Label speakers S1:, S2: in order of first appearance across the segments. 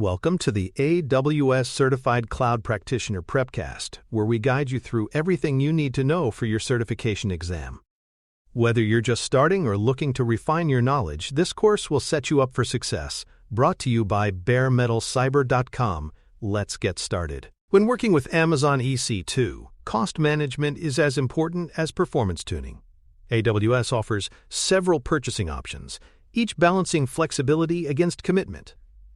S1: Welcome to the AWS Certified Cloud Practitioner Prepcast, where we guide you through everything you need to know for your certification exam. Whether you're just starting or looking to refine your knowledge, this course will set you up for success. Brought to you by baremetalcyber.com. Let's get started. When working with Amazon EC2, cost management is as important as performance tuning. AWS offers several purchasing options, each balancing flexibility against commitment.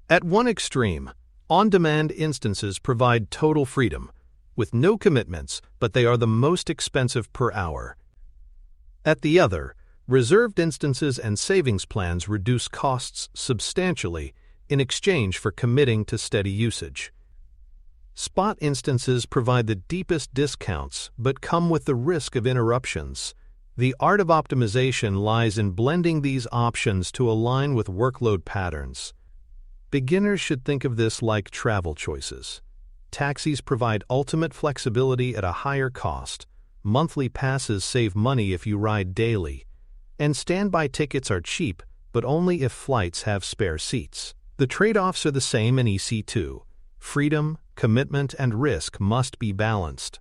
S1: At one extreme, on-demand instances provide total freedom, with no commitments, but they are the most expensive per hour. At the other, reserved instances and savings plans reduce costs substantially in exchange for committing to steady usage. Spot instances provide the deepest discounts, but come with the risk of interruptions. The art of optimization lies in blending these options to align with workload patterns. Beginners should think of this like travel choices. Taxis provide ultimate flexibility at a higher cost. Monthly passes save money if you ride daily. And standby tickets are cheap, but only if flights have spare seats. The trade-offs are the same in EC2. Freedom, commitment, and risk must be balanced.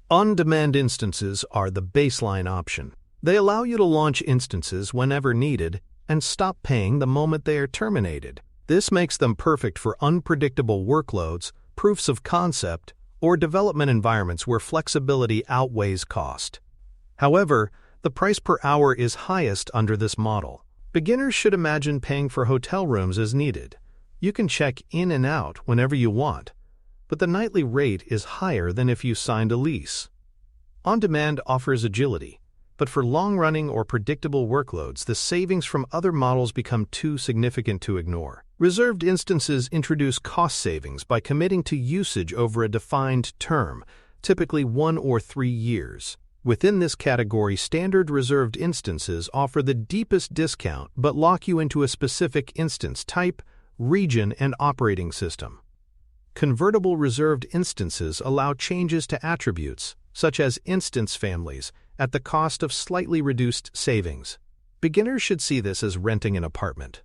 S1: On-demand instances are the baseline option. They allow you to launch instances whenever needed and stop paying the moment they are terminated. This makes them perfect for unpredictable workloads, proofs of concept, or development environments where flexibility outweighs cost. However, the price per hour is highest under this model. Beginners should imagine paying for hotel rooms as needed. You can check in and out whenever you want, but the nightly rate is higher than if you signed a lease. On-demand offers agility, but for long-running or predictable workloads, the savings from other models become too significant to ignore. Reserved instances introduce cost savings by committing to usage over a defined term, typically 1 or 3 years. Within this category, standard reserved instances offer the deepest discount but lock you into a specific instance type, region, and operating system. Convertible reserved instances allow changes to attributes, such as instance families, at the cost of slightly reduced savings. Beginners should see this as renting an apartment.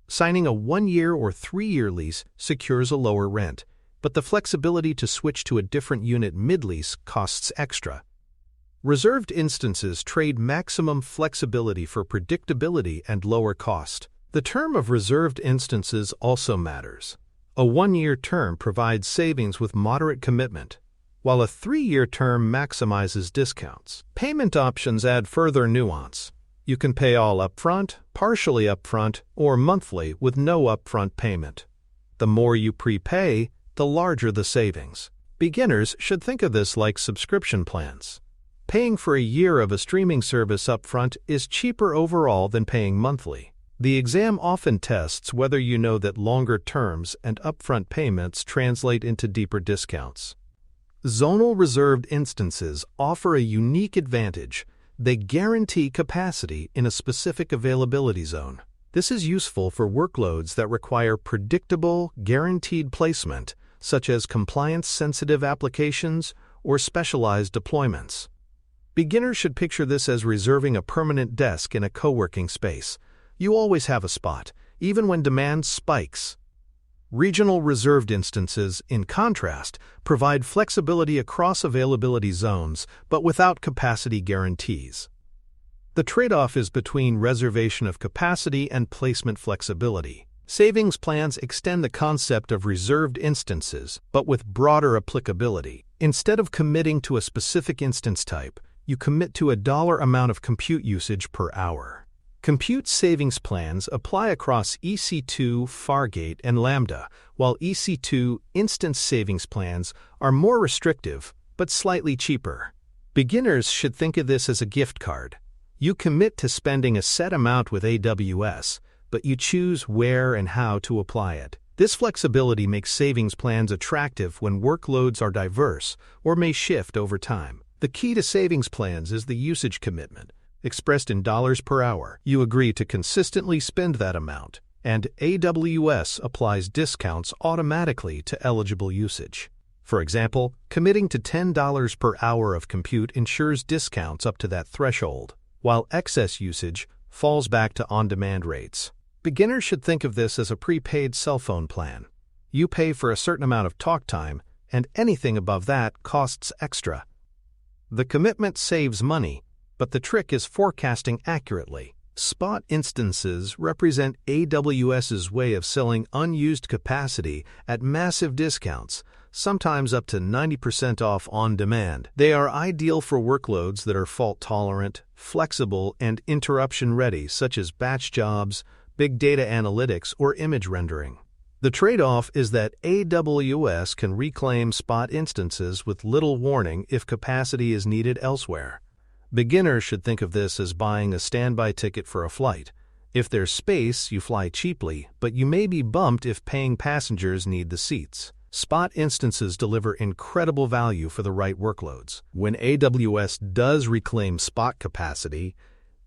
S1: Signing a 1-year or 3-year lease secures a lower rent, but the flexibility to switch to a different unit mid-lease costs extra. Reserved instances trade maximum flexibility for predictability and lower cost. The term of reserved instances also matters. A 1-year term provides savings with moderate commitment, while a 3-year term maximizes discounts. Payment options add further nuance. You can pay all upfront, partially upfront, or monthly with no upfront payment. The more you prepay, the larger the savings. Beginners should think of this like subscription plans. Paying for a year of a streaming service upfront is cheaper overall than paying monthly. The exam often tests whether you know that longer terms and upfront payments translate into deeper discounts. Zonal reserved instances offer a unique advantage. They guarantee capacity in a specific availability zone. This is useful for workloads that require predictable, guaranteed placement, such as compliance-sensitive applications or specialized deployments. Beginners should picture this as reserving a permanent desk in a co-working space. You always have a spot, even when demand spikes. Regional reserved instances, in contrast, provide flexibility across availability zones, but without capacity guarantees. The trade-off is between reservation of capacity and placement flexibility. Savings plans extend the concept of reserved instances, but with broader applicability. Instead of committing to a specific instance type, you commit to a dollar amount of compute usage per hour. Compute savings plans apply across EC2, Fargate, and Lambda, while EC2 instance savings plans are more restrictive but slightly cheaper. Beginners should think of this as a gift card. You commit to spending a set amount with AWS, but you choose where and how to apply it. This flexibility makes savings plans attractive when workloads are diverse or may shift over time. The key to savings plans is the usage commitment. Expressed in dollars per hour, you agree to consistently spend that amount, and AWS applies discounts automatically to eligible usage. For example, committing to $10 per hour of compute ensures discounts up to that threshold, while excess usage falls back to on-demand rates. Beginners should think of this as a prepaid cell phone plan. You pay for a certain amount of talk time, and anything above that costs extra. The commitment saves money, but the trick is forecasting accurately. Spot instances represent AWS's way of selling unused capacity at massive discounts, sometimes up to 90% off on demand. They are ideal for workloads that are fault-tolerant, flexible, and interruption-ready, such as batch jobs, big data analytics, or image rendering. The trade-off is that AWS can reclaim spot instances with little warning if capacity is needed elsewhere. Beginners should think of this as buying a standby ticket for a flight. If there's space, you fly cheaply, but you may be bumped if paying passengers need the seats. Spot instances deliver incredible value for the right workloads. When AWS does reclaim spot capacity,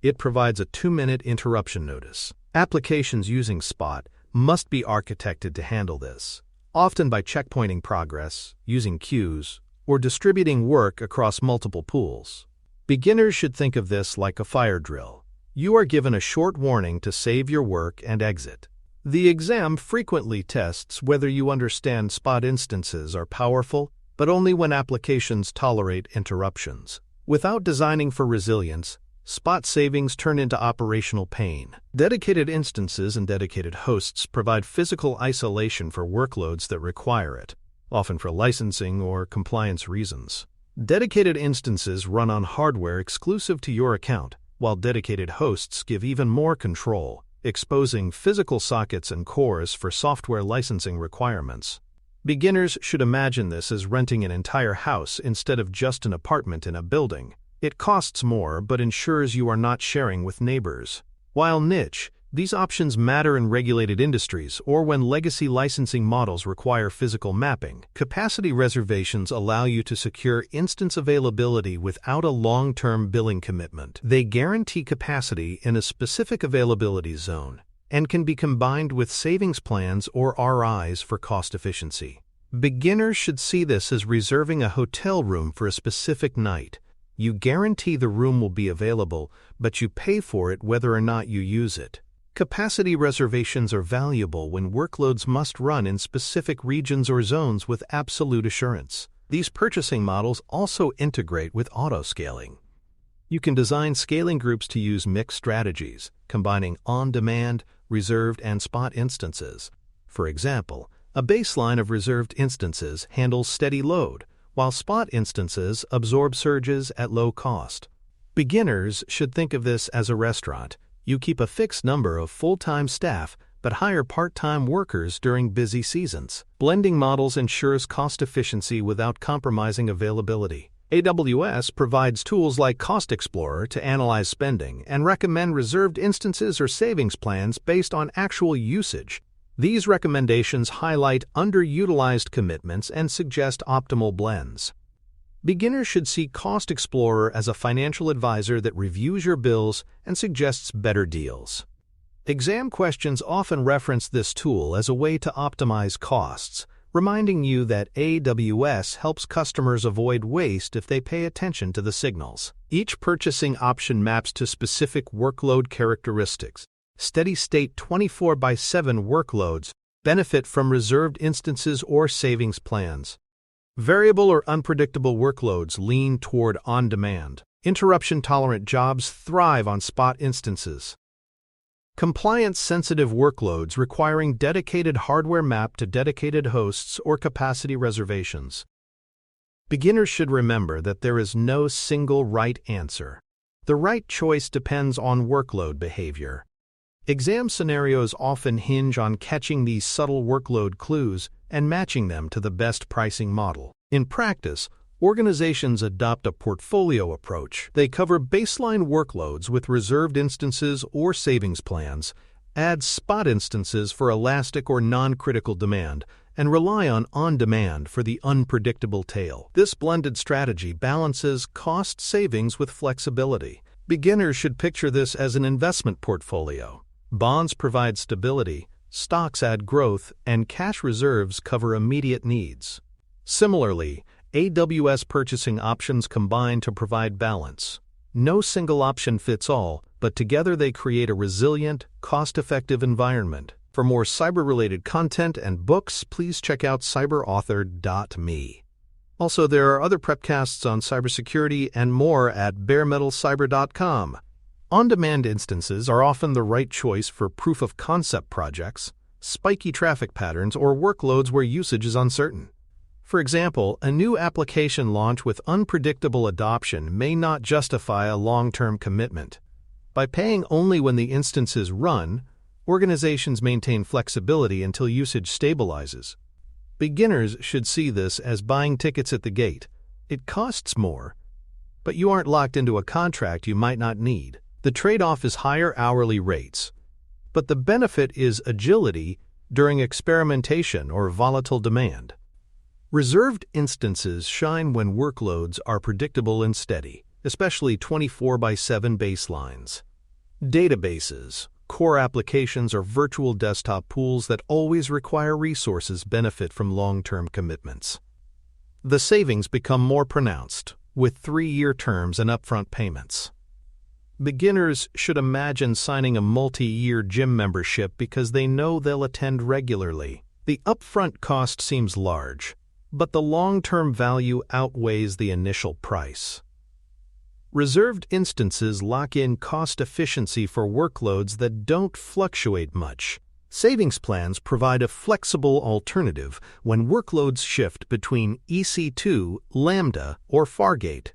S1: it provides a 2-minute interruption notice. Applications using Spot must be architected to handle this, often by checkpointing progress, using queues, or distributing work across multiple pools. Beginners should think of this like a fire drill. You are given a short warning to save your work and exit. The exam frequently tests whether you understand spot instances are powerful, but only when applications tolerate interruptions. Without designing for resilience, spot savings turn into operational pain. Dedicated instances and dedicated hosts provide physical isolation for workloads that require it, often for licensing or compliance reasons. Dedicated instances run on hardware exclusive to your account, while dedicated hosts give even more control, exposing physical sockets and cores for software licensing requirements. Beginners should imagine this as renting an entire house instead of just an apartment in a building. It costs more but ensures you are not sharing with neighbors. While niche, these options matter in regulated industries or when legacy licensing models require physical mapping. Capacity reservations allow you to secure instance availability without a long-term billing commitment. They guarantee capacity in a specific availability zone and can be combined with savings plans or RIs for cost efficiency. Beginners should see this as reserving a hotel room for a specific night. You guarantee the room will be available, but you pay for it whether or not you use it. Capacity reservations are valuable when workloads must run in specific regions or zones with absolute assurance. These purchasing models also integrate with auto-scaling. You can design scaling groups to use mixed strategies, combining on-demand, reserved, and spot instances. For example, a baseline of reserved instances handles steady load, while spot instances absorb surges at low cost. Beginners should think of this as a restaurant. You keep a fixed number of full-time staff, but hire part-time workers during busy seasons. Blending models ensures cost efficiency without compromising availability. AWS provides tools like Cost Explorer to analyze spending and recommend reserved instances or savings plans based on actual usage. These recommendations highlight underutilized commitments and suggest optimal blends. Beginners should see Cost Explorer as a financial advisor that reviews your bills and suggests better deals. Exam questions often reference this tool as a way to optimize costs, reminding you that AWS helps customers avoid waste if they pay attention to the signals. Each purchasing option maps to specific workload characteristics. Steady-state 24/7 workloads benefit from reserved instances or savings plans. Variable or unpredictable workloads lean toward on-demand. Interruption-tolerant jobs thrive on spot instances. Compliance-sensitive workloads requiring dedicated hardware map to dedicated hosts or capacity reservations. Beginners should remember that there is no single right answer. The right choice depends on workload behavior. Exam scenarios often hinge on catching these subtle workload clues and matching them to the best pricing model. In practice, organizations adopt a portfolio approach. They cover baseline workloads with reserved instances or savings plans, add spot instances for elastic or non-critical demand, and rely on on-demand for the unpredictable tail. This blended strategy balances cost savings with flexibility. Beginners should picture this as an investment portfolio. Bonds provide stability, stocks add growth, and cash reserves cover immediate needs. Similarly, AWS purchasing options combine to provide balance. No single option fits all, but together they create a resilient, cost-effective environment. For more cyber-related content and books, please check out cyberauthor.me. Also, there are other prepcasts on cybersecurity and more at baremetalcyber.com. On-demand instances are often the right choice for proof-of-concept projects, spiky traffic patterns, or workloads where usage is uncertain. For example, a new application launch with unpredictable adoption may not justify a long-term commitment. By paying only when the instances run, organizations maintain flexibility until usage stabilizes. Beginners should see this as buying tickets at the gate. It costs more, but you aren't locked into a contract you might not need. The trade-off is higher hourly rates, but the benefit is agility during experimentation or volatile demand. Reserved instances shine when workloads are predictable and steady, especially 24/7 baselines. Databases, core applications, or virtual desktop pools that always require resources benefit from long-term commitments. The savings become more pronounced, with 3-year terms and upfront payments. Beginners should imagine signing a multi-year gym membership because they know they'll attend regularly. The upfront cost seems large, but the long-term value outweighs the initial price. Reserved instances lock in cost efficiency for workloads that don't fluctuate much. Savings plans provide a flexible alternative when workloads shift between EC2, Lambda, or Fargate.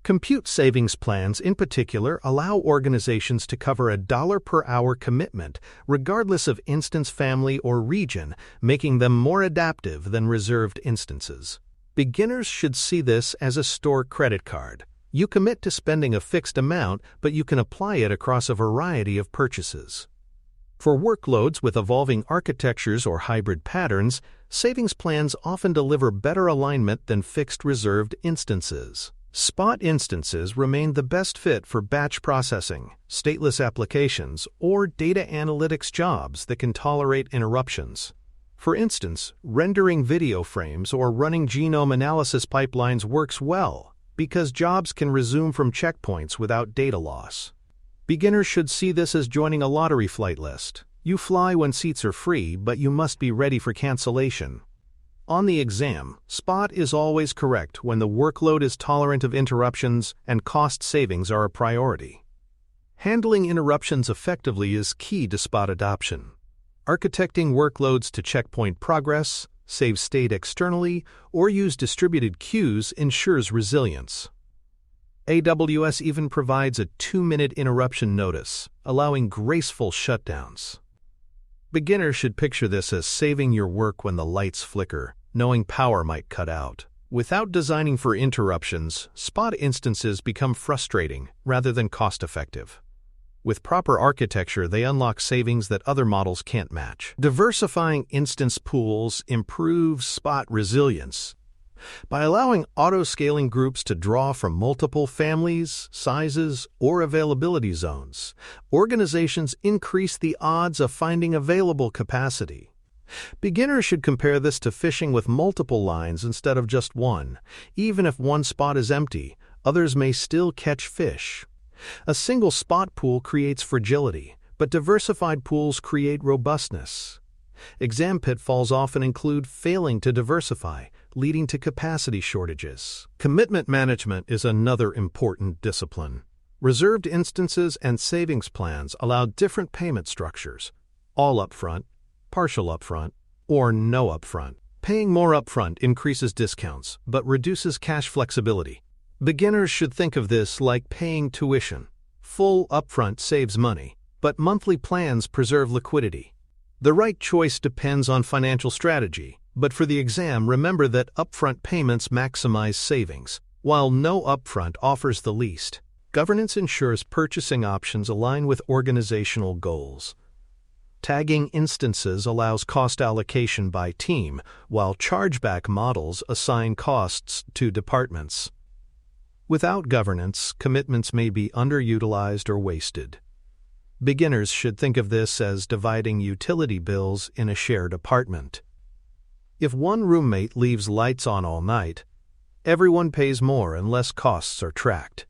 S1: Compute savings plans in particular allow organizations to cover a $1 per hour commitment regardless of instance family or region, making them more adaptive than reserved instances. Beginners should see this as a store credit card. You commit to spending a fixed amount, but you can apply it across a variety of purchases. For workloads with evolving architectures or hybrid patterns, savings plans often deliver better alignment than fixed reserved instances. Spot instances remain the best fit for batch processing, stateless applications, or data analytics jobs that can tolerate interruptions. For instance, rendering video frames or running genome analysis pipelines works well because jobs can resume from checkpoints without data loss. Beginners should see this as joining a lottery flight list. You fly when seats are free, but you must be ready for cancellation. On the exam, Spot is always correct when the workload is tolerant of interruptions and cost savings are a priority. Handling interruptions effectively is key to Spot adoption. Architecting workloads to checkpoint progress, save state externally, or use distributed queues ensures resilience. AWS even provides a 2-minute interruption notice, allowing graceful shutdowns. Beginners should picture this as saving your work when the lights flicker, knowing power might cut out. Without designing for interruptions, Spot instances become frustrating rather than cost-effective. With proper architecture, they unlock savings that other models can't match. Diversifying instance pools improves Spot resilience. By allowing auto-scaling groups to draw from multiple families, sizes, or availability zones, organizations increase the odds of finding available capacity. Beginners should compare this to fishing with multiple lines instead of just one. Even if one spot is empty, others may still catch fish. A single spot pool creates fragility, but diversified pools create robustness. Exam pitfalls often include failing to diversify, leading to capacity shortages. Commitment management is another important discipline. Reserved instances and savings plans allow different payment structures: all upfront, partial upfront, or no upfront. Paying more upfront increases discounts, but reduces cash flexibility. Beginners should think of this like paying tuition. Full upfront saves money, but monthly plans preserve liquidity. The right choice depends on financial strategy, but for the exam, remember that upfront payments maximize savings, while no upfront offers the least. Governance ensures purchasing options align with organizational goals. Tagging instances allows cost allocation by team, while chargeback models assign costs to departments. Without governance, commitments may be underutilized or wasted. Beginners should think of this as dividing utility bills in a shared apartment. If one roommate leaves lights on all night, everyone pays more unless costs are tracked.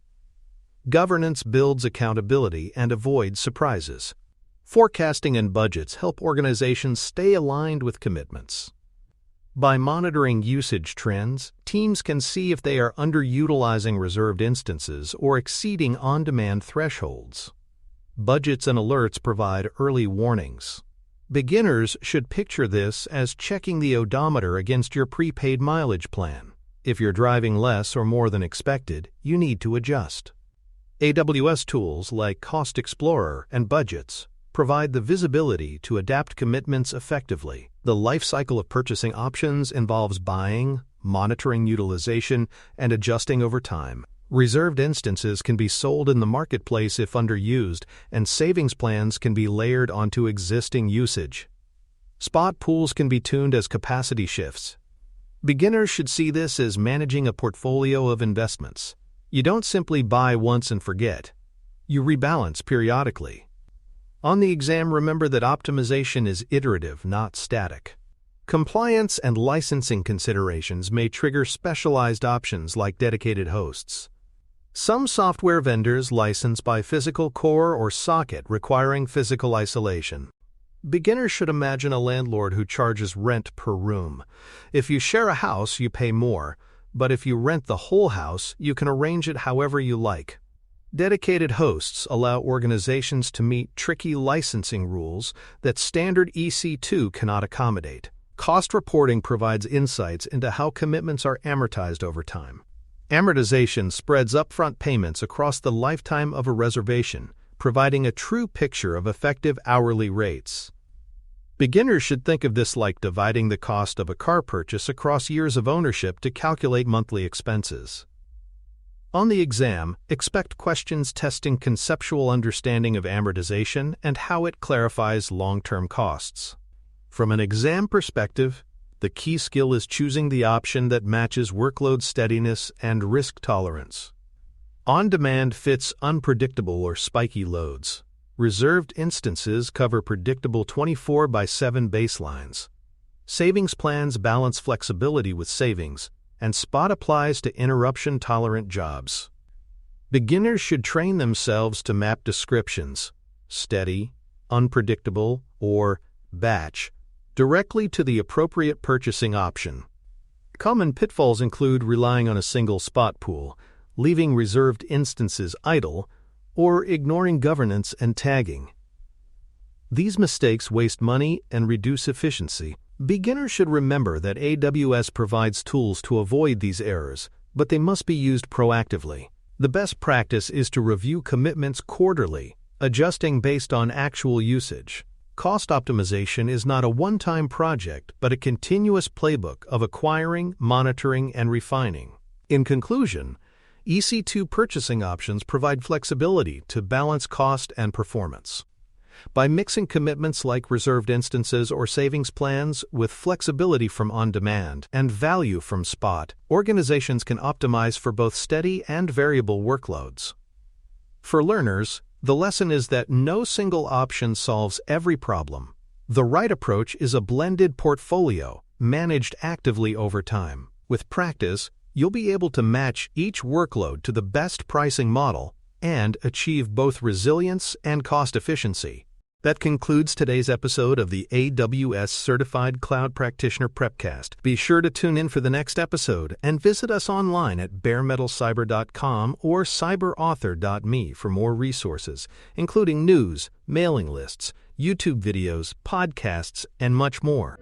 S1: Governance builds accountability and avoids surprises. Forecasting and budgets help organizations stay aligned with commitments. By monitoring usage trends, teams can see if they are underutilizing reserved instances or exceeding on-demand thresholds. Budgets and alerts provide early warnings. Beginners should picture this as checking the odometer against your prepaid mileage plan. If you're driving less or more than expected, you need to adjust. AWS tools like Cost Explorer and Budgets provide the visibility to adapt commitments effectively. The life cycle of purchasing options involves buying, monitoring utilization, and adjusting over time. Reserved instances can be sold in the marketplace if underused, and savings plans can be layered onto existing usage. Spot pools can be tuned as capacity shifts. Beginners should see this as managing a portfolio of investments. You don't simply buy once and forget. You rebalance periodically. On the exam, remember that optimization is iterative, not static. Compliance and licensing considerations may trigger specialized options like dedicated hosts. Some software vendors license by physical core or socket, requiring physical isolation. Beginners should imagine a landlord who charges rent per room. If you share a house, you pay more, but if you rent the whole house, you can arrange it however you like. Dedicated hosts allow organizations to meet tricky licensing rules that standard EC2 cannot accommodate. Cost reporting provides insights into how commitments are amortized over time. Amortization spreads upfront payments across the lifetime of a reservation, providing a true picture of effective hourly rates. Beginners should think of this like dividing the cost of a car purchase across years of ownership to calculate monthly expenses. On the exam, expect questions testing conceptual understanding of amortization and how it clarifies long-term costs. From an exam perspective, the key skill is choosing the option that matches workload steadiness and risk tolerance. On-demand fits unpredictable or spiky loads. Reserved instances cover predictable 24/7 baselines. Savings plans balance flexibility with savings, and Spot applies to interruption-tolerant jobs. Beginners should train themselves to map descriptions, steady, unpredictable, or batch, directly to the appropriate purchasing option. Common pitfalls include relying on a single spot pool, leaving reserved instances idle, or ignoring governance and tagging. These mistakes waste money and reduce efficiency. Beginners should remember that AWS provides tools to avoid these errors, but they must be used proactively. The best practice is to review commitments quarterly, adjusting based on actual usage. Cost optimization is not a one-time project, but a continuous playbook of acquiring, monitoring, and refining. In conclusion, EC2 purchasing options provide flexibility to balance cost and performance. By mixing commitments like reserved instances or savings plans with flexibility from on-demand and value from Spot, organizations can optimize for both steady and variable workloads. For learners, the lesson is that no single option solves every problem. The right approach is a blended portfolio, managed actively over time. With practice, you'll be able to match each workload to the best pricing model and achieve both resilience and cost efficiency. That concludes today's episode of the AWS Certified Cloud Practitioner Prepcast. Be sure to tune in for the next episode and visit us online at baremetalcyber.com or cyberauthor.me for more resources, including news, mailing lists, YouTube videos, podcasts, and much more.